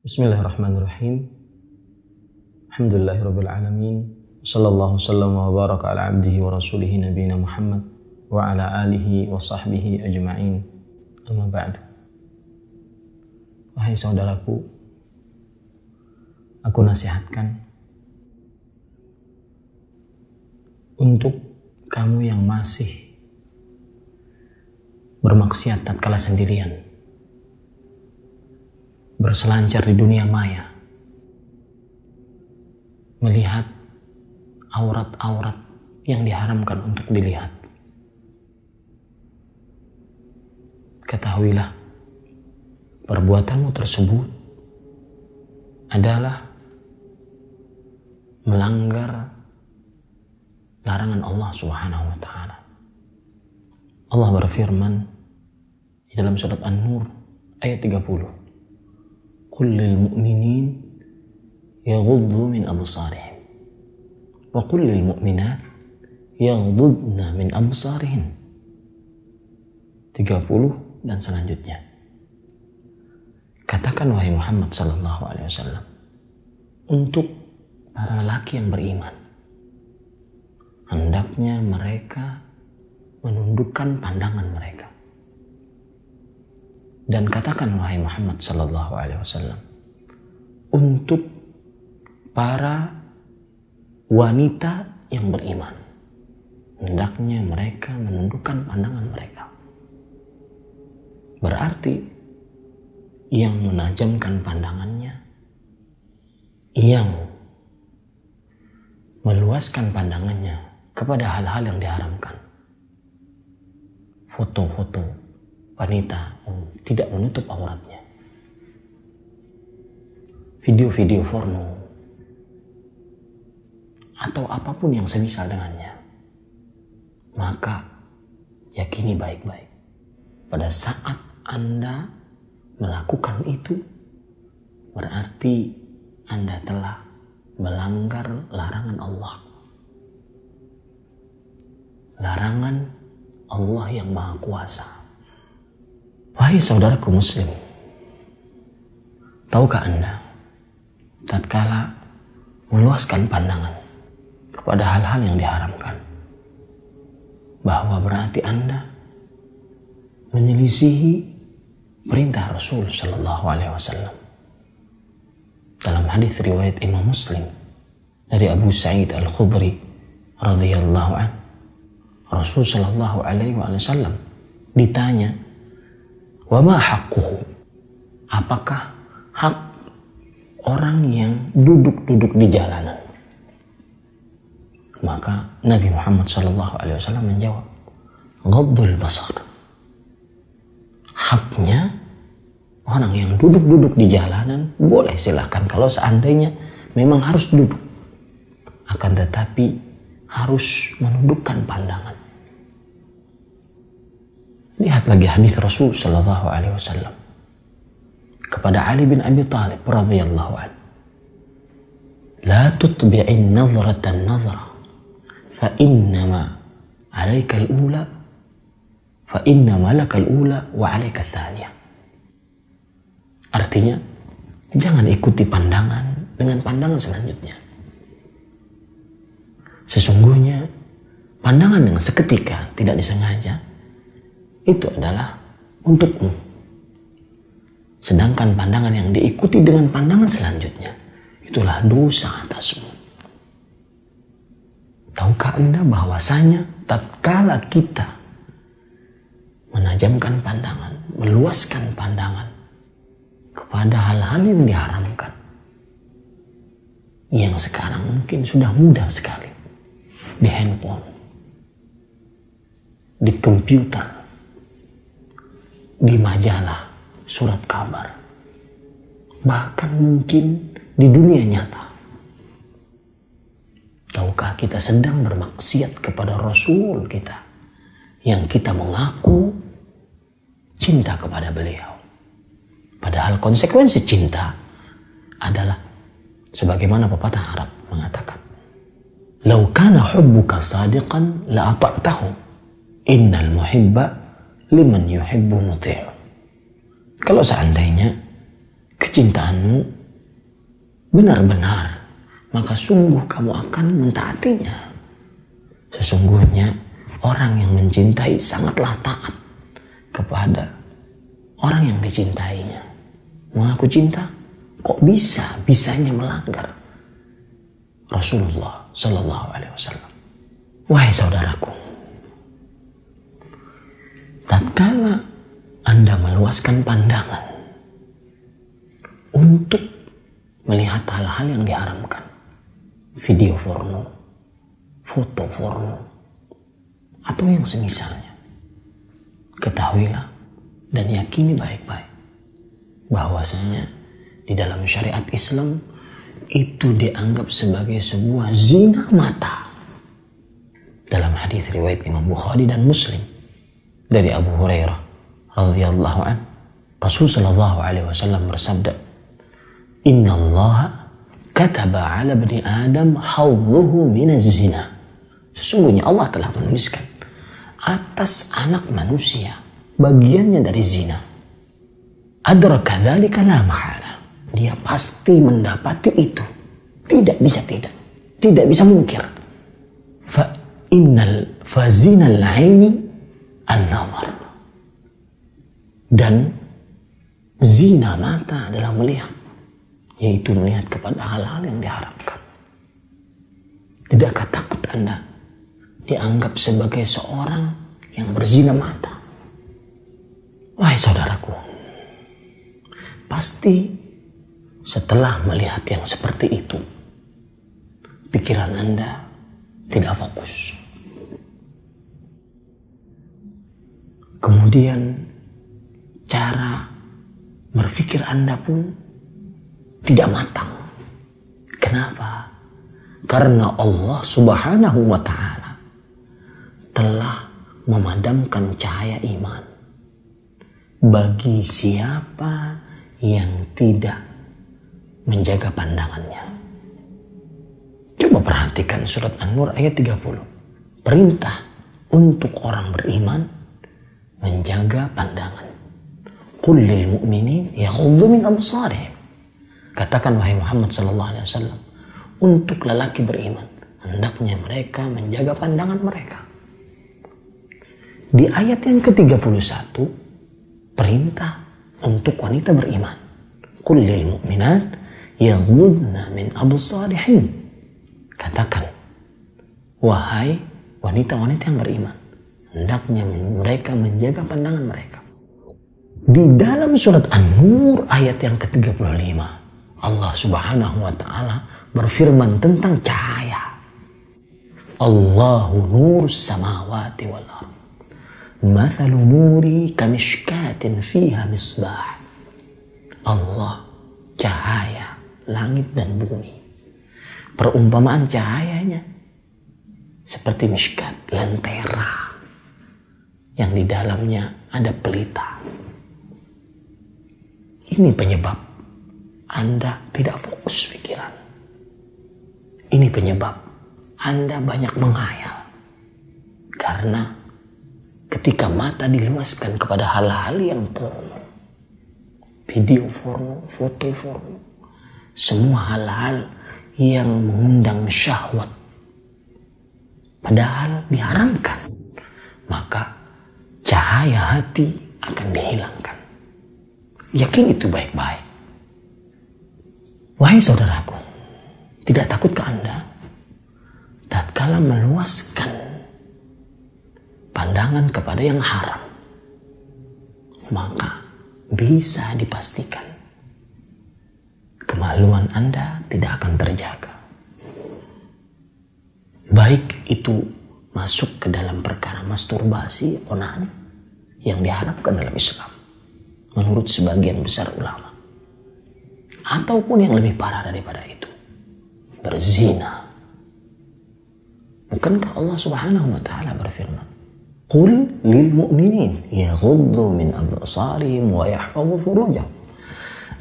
Bismillahirrahmanirrahim. Alhamdulillahirabbil alamin. Sallallahu sallam wa baraka ala abdihi wa rasulihi nabiyina Muhammad wa ala alihi wa sahbihi ajma'in. Amma ba'du. Wahai saudaraku, aku nasihatkan untuk kamu yang masih bermaksiat tatkala sendirian, berselancar di dunia maya, melihat aurat-aurat yang diharamkan untuk dilihat. Ketahuilah, perbuatanmu tersebut adalah melanggar larangan Allah Subhanahu wa taala. Allah berfirman di dalam surat An-Nur ayat 30. Qul lil mu'minin yaghuddu min absarihim wa qul lil mu'minat yaghuddna min absarihin. 30 dan selanjutnya. Katakan wahai Muhammad sallallahu alaihi wasallam untuk para lelaki yang beriman, hendaknya mereka menundukkan pandangan mereka. Dan katakan wahai Muhammad sallallahu alaihi wasallam untuk para wanita yang beriman, hendaknya mereka menundukkan pandangan mereka. Berarti yang menajamkan pandangannya, yang meluaskan pandangannya kepada hal-hal yang diharamkan, foto-foto wanita tidak menutup auratnya, video-video porno, atau apapun yang semisal dengannya, maka yakini baik-baik, pada saat Anda melakukan itu, berarti Anda telah melanggar larangan Allah. Larangan Allah yang Maha Kuasa. Wahai saudaraku muslim, tahukah Anda, tatkala meluaskan pandangan kepada hal-hal yang diharamkan, bahwa berarti Anda menyelisihi perintah Rasul sallallahu alaihi wasallam. Dalam hadis riwayat Imam Muslim dari Abu Sa'id Al-Khudri radhiyallahu anhu, Rasul sallallahu alaihi wasallam ditanya, "Wa ma haqquhu?" Apakah hak orang yang duduk-duduk di jalanan? Maka Nabi Muhammad sallallahu alaihi wasallam menjawab, "Ghaddul basar." Haknya orang yang duduk-duduk di jalanan boleh, silakan kalau seandainya memang harus duduk, akan tetapi harus menundukkan pandangan. Lihat lagi hadis Rasul sallallahu alaihi wasallam kepada Ali bin Abi Thalib radhiyallahu anhu, "La tutbi'in nazratan nazra fa innama 'alaika al-ula fa innama lakal ula wa 'alaika ats-tsaniyah." Artinya, jangan ikuti pandangan dengan pandangan selanjutnya. Sesungguhnya pandangan yang seketika tidak disengaja itu adalah untukmu. Sedangkan pandangan yang diikuti dengan pandangan selanjutnya itulah dosa atasmu. Tahukah Anda bahwasanya tatkala kita menajamkan pandangan, meluaskan pandangan kepada hal-hal yang diharamkan, yang sekarang mungkin sudah mudah sekali, di handphone, di komputer, di majalah, surat kabar, bahkan mungkin di dunia nyata. Tahukah kita sedang bermaksiat kepada Rasul kita yang kita mengaku cinta kepada beliau? Padahal konsekuensi cinta adalah sebagaimana pepatah Arab mengatakan, "Lau kana hubbuka sadiqan la ata'tahu, innal muhibba liman yuhibbu muti'u." Kalau seandainya kecintaanmu benar-benar, maka sungguh kamu akan mentaatinya. Sesungguhnya orang yang mencintai sangatlah taat kepada orang yang dicintainya. Mengaku cinta, kok bisanya melanggar Rasulullah Sallallahu Alaihi Wasallam. Wahai saudaraku, tatkala Anda meluaskan pandangan untuk melihat hal-hal yang diharamkan, video porno, foto porno, atau yang semisalnya, ketahuilah dan yakini baik-baik bahwasanya di dalam syariat Islam itu dianggap sebagai sebuah zina mata. Dalam hadis riwayat Imam Bukhari dan Muslim dari Abu Hurairah radhiyallahu an, Rasul sallallahu alaihi wasallam bersabda, "Inna Allah kataba 'ala bani Adam hawdhuhu minaz zina." Sesungguhnya Allah telah menuliskan atas anak manusia bagiannya dari zina. Adraka dzalika la mahala. Dia pasti mendapati itu. Tidak bisa mungkir. Fa zinal 'aini an-nazar. Dan zina mata adalah melihat, yaitu melihat kepada hal-hal yang diharamkan. Tidakkah takut Anda dianggap sebagai seorang yang berzina mata? Wahai saudaraku, pasti setelah melihat yang seperti itu, pikiran Anda tidak fokus. Kemudian cara berpikir Anda pun tidak matang. Kenapa? Karena Allah Subhanahu wa Ta'ala telah memadamkan cahaya iman bagi siapa yang tidak menjaga pandangannya. Coba perhatikan surat An-Nur ayat 30. Perintah untuk orang beriman menjaga pandangan. Qul lil mu'minin yaghuddu min absarihim. Katakan wahai Muhammad sallallahu alaihi wasallam, untuk lelaki beriman hendaknya mereka menjaga pandangan mereka. Di ayat yang ke-31 perintah untuk wanita beriman. Qul lil mu'minat yaghuddna min absarihin. Katakan wahai wanita-wanita yang beriman, hendaknya mereka menjaga pandangan mereka. Di dalam surat An-Nur ayat yang ke-35, Allah Subhanahu wa Ta'ala berfirman tentang cahaya. Allahu nurus samawati wal ardh. Mathalu nuri kamishkatin fiha misbah. Allah cahaya langit dan bumi. Perumpamaan cahayanya seperti mishkat, lentera yang di dalamnya ada pelita. Ini penyebab Anda tidak fokus pikiran. Ini penyebab Anda banyak menghayal. Karena ketika mata diluaskan kepada hal-hal yang porno, video porno, foto porno, semua hal-hal yang mengundang syahwat, padahal diharamkan, maka cahaya hati akan dihilangkan. Yakin itu baik-baik. Wahai saudaraku, tidak takutkah Anda tatkala meluaskan pandangan kepada yang haram, maka bisa dipastikan kemaluan Anda tidak akan terjaga. Baik itu masuk ke dalam perkara masturbasi, onan, yang diharapkan dalam Islam menurut sebagian besar ulama, ataupun yang lebih parah daripada itu, berzina. Bukankah Allah Subhanahu wa Ta'ala berfirman, Qul lil mu'minin yaghuddu min absarihim wa yahfazu furujahum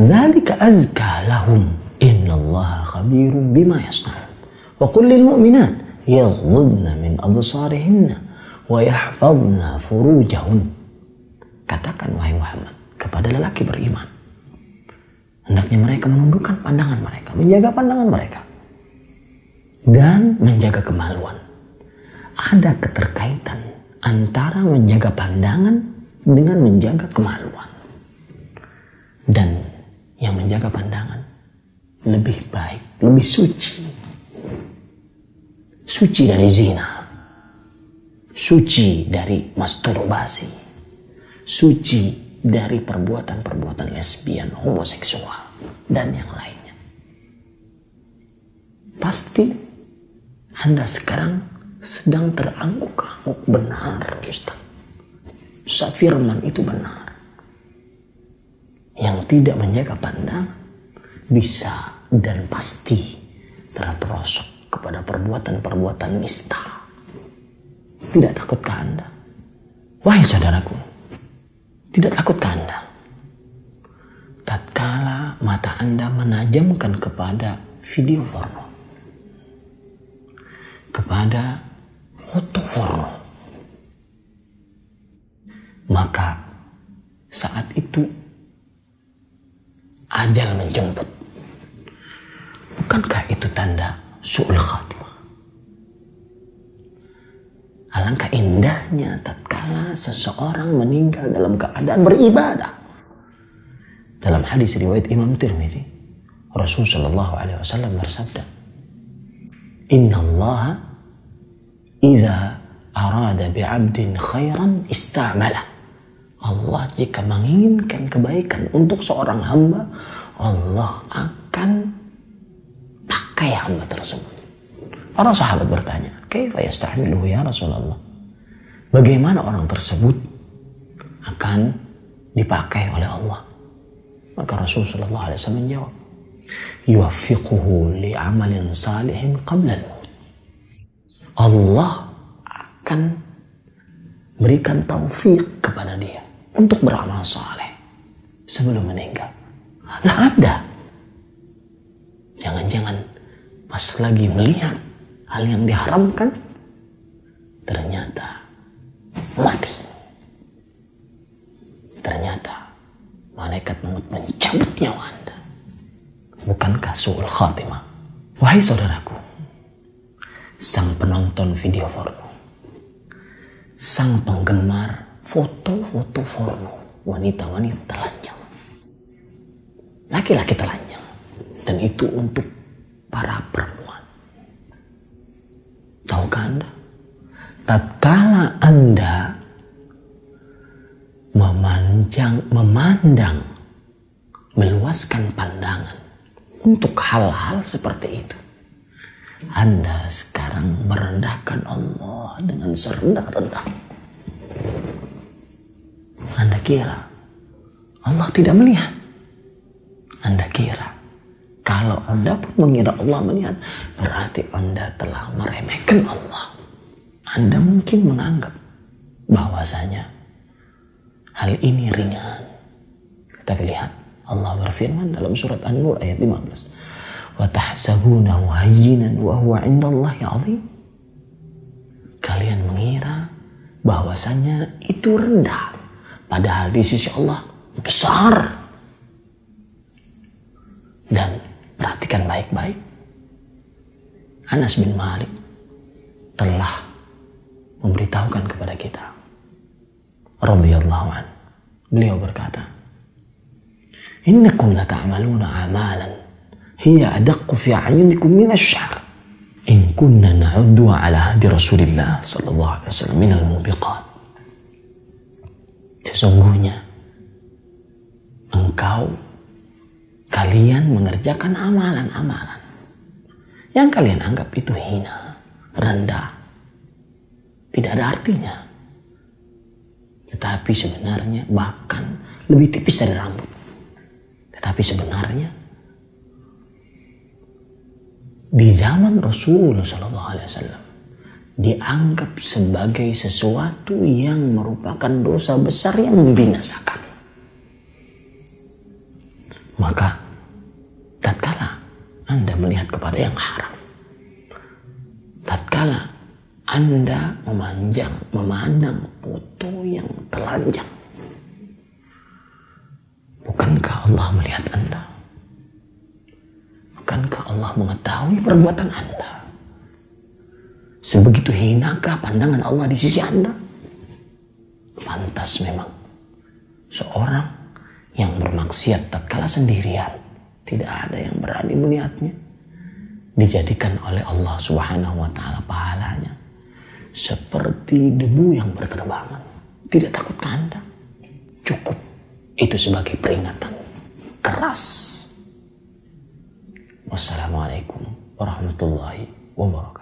dzalika azka lahum innallaha khabirum bima yasna'un wa qul lil mu'minat yaghuddna min absarihinna wa yahfazna furujahun. Katakan wahai Muhammad kepada lelaki beriman, hendaknya mereka menjaga pandangan mereka. Katakan wahai Muhammad kepada lelaki beriman, hendaknya mereka menjaga pandangan mereka. Di dalam surat An-Nur ayat 31 Hendaknya mereka menundukkan pandangan mereka, menjaga pandangan mereka, dan menjaga kemaluan. Ada keterkaitan antara menjaga pandangan dengan menjaga kemaluan. Dan yang menjaga pandangan lebih baik, lebih suci. Suci dari zina, suci dari masturbasi, suci dari perbuatan-perbuatan lesbian, homoseksual, dan yang lainnya. Pasti Anda sekarang sedang terangguk-angguk, benar Ustaz. Ustaz firman itu benar. Yang tidak menjaga pandangan bisa dan pasti terperosok kepada perbuatan-perbuatan nista. Tidak takutkah Anda? Wahai saudaraku, tidak takutkah Anda? Tatkala mata Anda menajamkan kepada video porno, kepada foto porno, maka saat itu ajal menjemput. Bukankah itu tanda su'ul khatimah? Alangkah indahnya tatkala seseorang meninggal dalam keadaan beribadah. Dalam hadis riwayat Imam Tirmidzi, Rasul sallallahu alaihi wasallam bersabda, "Inna Allah idza arada bi'abdin khairan ista'malah." Allah jika menginginkan kebaikan untuk seorang hamba, Allah akan pakai hamba tersebut. Para sahabat bertanya, "Kaifa yasta'miluhu ya Rasulullah?" Bagaimana orang tersebut akan dipakai oleh Allah? Maka Rasulullah sallallahu alaihi wasallam menjawab, "Yuwaffiquhu li'amalin salihin qabla al-maut." Allah akan berikan taufik kepada dia untuk beramal saleh sebelum meninggal. Nah, Anda jangan-jangan pas lagi melihat hal yang diharamkan, ternyata mati. Ternyata malaikat maut mencabut nyawa Anda. Bukankah su'ul khatimah? Wahai saudaraku, sang penonton video porno, sang penggemar foto-foto porno, wanita-wanita telanjang, laki-laki telanjang, dan itu untuk para perempuan. Tahukah Anda? Tatkala Anda memandang, meluaskan pandangan untuk hal-hal seperti itu, Anda sekarang merendahkan Allah dengan serendah-rendahnya. Anda kira Allah tidak melihat? Anda kira kalau Anda pun mengira Allah melihat, berarti Anda telah meremehkan Allah. Anda mungkin menganggap bahwasanya hal ini ringan. Kita lihat Allah berfirman dalam surat An-Nur ayat 15. Wa tahsabunahu hayyinan wa huwa 'indallahi 'azim. Kalian mengira bahwasanya itu rendah, padahal di sisi Allah besar. Dan perhatikan baik-baik. Anas bin Malik telah memberitahukan kepada kita, radhiyallahu an. Beliau berkata, "Innakum lata'maluna amalan hiya adaqqu fi a'yunikum min asy-sya'r. In kunna na'uddu 'ala hadi Rasulillah sallallahu alaihi wasallam min al-mubiqat." Sesungguhnya kalian mengerjakan amalan-amalan yang kalian anggap itu hina, rendah, tidak ada artinya. Tetapi sebenarnya bahkan lebih tipis dari rambut. Tetapi sebenarnya di zaman Rasulullah SAW dianggap sebagai sesuatu yang merupakan dosa besar yang membinasakan. Maka tatkala Anda melihat kepada yang haram, tatkala Anda memandang foto yang telanjang, bukankah Allah melihat Anda? Allah mengetahui perbuatan Anda? Sebegitu hinakah pandangan Allah di sisi Anda? Pantas memang seorang yang bermaksiat tatkala sendirian, tidak ada yang berani melihatnya, dijadikan oleh Allah Subhanahu wa taala pahalanya seperti debu yang berterbangan. Tidak takut ke Anda? Cukup itu sebagai peringatan keras. Wassalamualaikum warahmatullahi wabarakatuh.